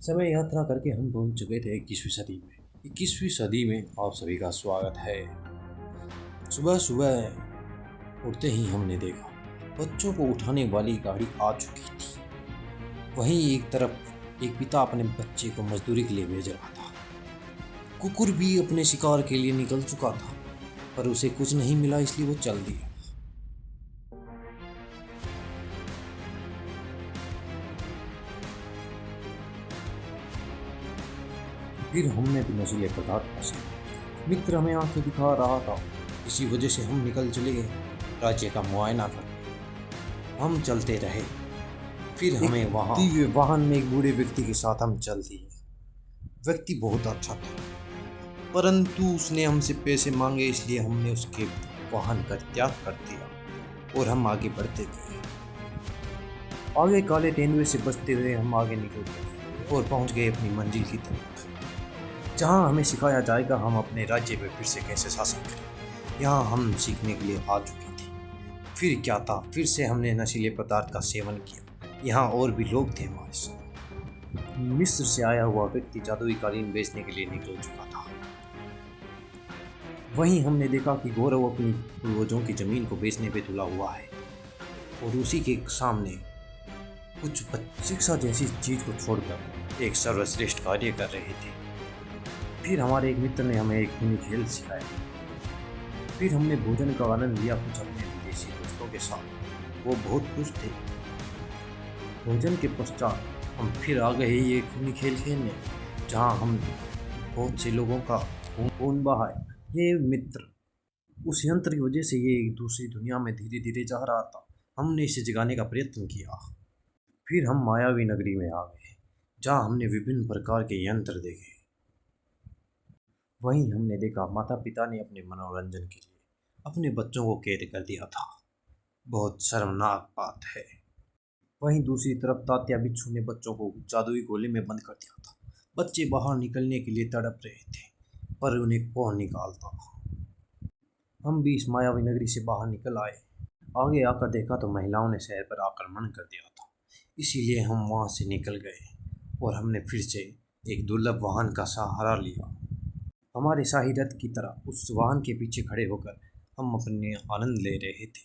समय यात्रा करके हम पहुंच चुके थे 21वीं सदी में। 21वीं सदी में आप सभी का स्वागत है। सुबह सुबह उठते ही हमने देखा बच्चों को उठाने वाली गाड़ी आ चुकी थी। वहीं एक तरफ एक पिता अपने बच्चे को मजदूरी के लिए भेज रहा था। कुकुर भी अपने शिकार के लिए निकल चुका था, पर उसे कुछ नहीं मिला, इसलिए वो चल दिया। फिर हमने भी नशीले पदार्थ का सेवन। मित्र हमें आंखें दिखा रहा था, इसी वजह से हम निकल चले गए राज्य का मुआयना करने। हम चलते रहे। फिर हमें वहाँ वाहन में एक बूढ़े व्यक्ति के साथ हम चल दिए। व्यक्ति बहुत अच्छा था, परंतु उसने हमसे पैसे मांगे, इसलिए हमने उसके वाहन का त्याग कर दिया और हम आगे बढ़ते गए। आगे काले तेंदुए से बचते हुए हम आगे निकल गए और पहुंच गए अपनी मंजिल की तरफ, जहां हमें सिखाया जाएगा हम अपने राज्य में फिर से कैसे शासन करें। यहाँ हम सीखने के लिए आ चुके थे। फिर क्या था, फिर से हमने नशीले पदार्थ का सेवन किया। यहाँ और भी लोग थे हमारे साथ। मिस्र से आया हुआ व्यक्ति जादुई कालीन बेचने के लिए निकल चुका था। वहीं हमने देखा कि गौरव अपनी पूर्वजों की जमीन को बेचने पे तुला हुआ है और उसी के सामने कुछ शिक्षा जैसी चीज को छोड़कर एक सर्वश्रेष्ठ कार्य कर रहे थे। फिर हमारे एक मित्र ने हमें एक मिनी खेल सिखाया। फिर हमने भोजन का आनंद लिया कुछ अपने विदेशी दोस्तों के साथ। वो बहुत खुश थे। भोजन के पश्चात हम फिर आ गए एक मिनी खेल खेलने, जहाँ हम बहुत से लोगों का खून बहाया। ये मित्र उस यंत्र की वजह से ये एक दूसरी दुनिया में धीरे धीरे जा रहा था। हमने इसे जगाने का प्रयत्न किया। फिर हम मायावी नगरी में आ गए, जहाँ हमने विभिन्न प्रकार के यंत्र देखे। वहीं हमने देखा माता पिता ने अपने मनोरंजन के लिए अपने बच्चों को कैद कर दिया था। बहुत शर्मनाक बात है। वहीं दूसरी तरफ तात्या बिच्छू ने बच्चों को जादुई गोले में बंद कर दिया था। बच्चे बाहर निकलने के लिए तड़प रहे थे, पर उन्हें कौन निकालता। हम भी इस मायावी नगरी से बाहर निकल आए। आगे आकर देखा तो महिलाओं ने शहर पर आक्रमण कर दिया था, इसीलिए हम वहां से निकल गए और हमने फिर से एक दुर्लभ वाहन का सहारा लिया। हमारे शाही रथ की तरह उस वाहन के पीछे खड़े होकर हम अपने आनंद ले रहे थे।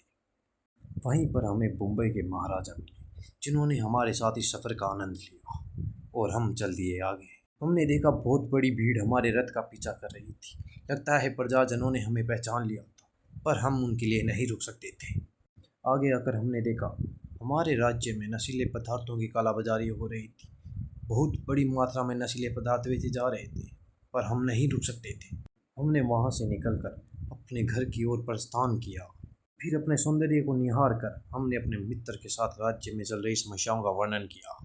वहीं पर हमें मुंबई के महाराजा मिले, जिन्होंने हमारे साथ इस सफ़र का आनंद लिया और हम चल दिए आगे। हमने देखा बहुत बड़ी भीड़ हमारे रथ का पीछा कर रही थी। लगता है प्रजाजनों ने हमें पहचान लिया था, पर हम उनके लिए नहीं रुक सकते थे। आगे आकर हमने देखा हमारे राज्य में नशीले पदार्थों की कालाबाजारी हो रही थी। बहुत बड़ी मात्रा में नशीले पदार्थ बेचे जा रहे थे, पर हम नहीं रुक सकते थे। हमने वहां से निकलकर अपने घर की ओर प्रस्थान किया। फिर अपने सौंदर्य को निहार कर हमने अपने मित्र के साथ राज्य में चल रही समस्याओं का वर्णन किया।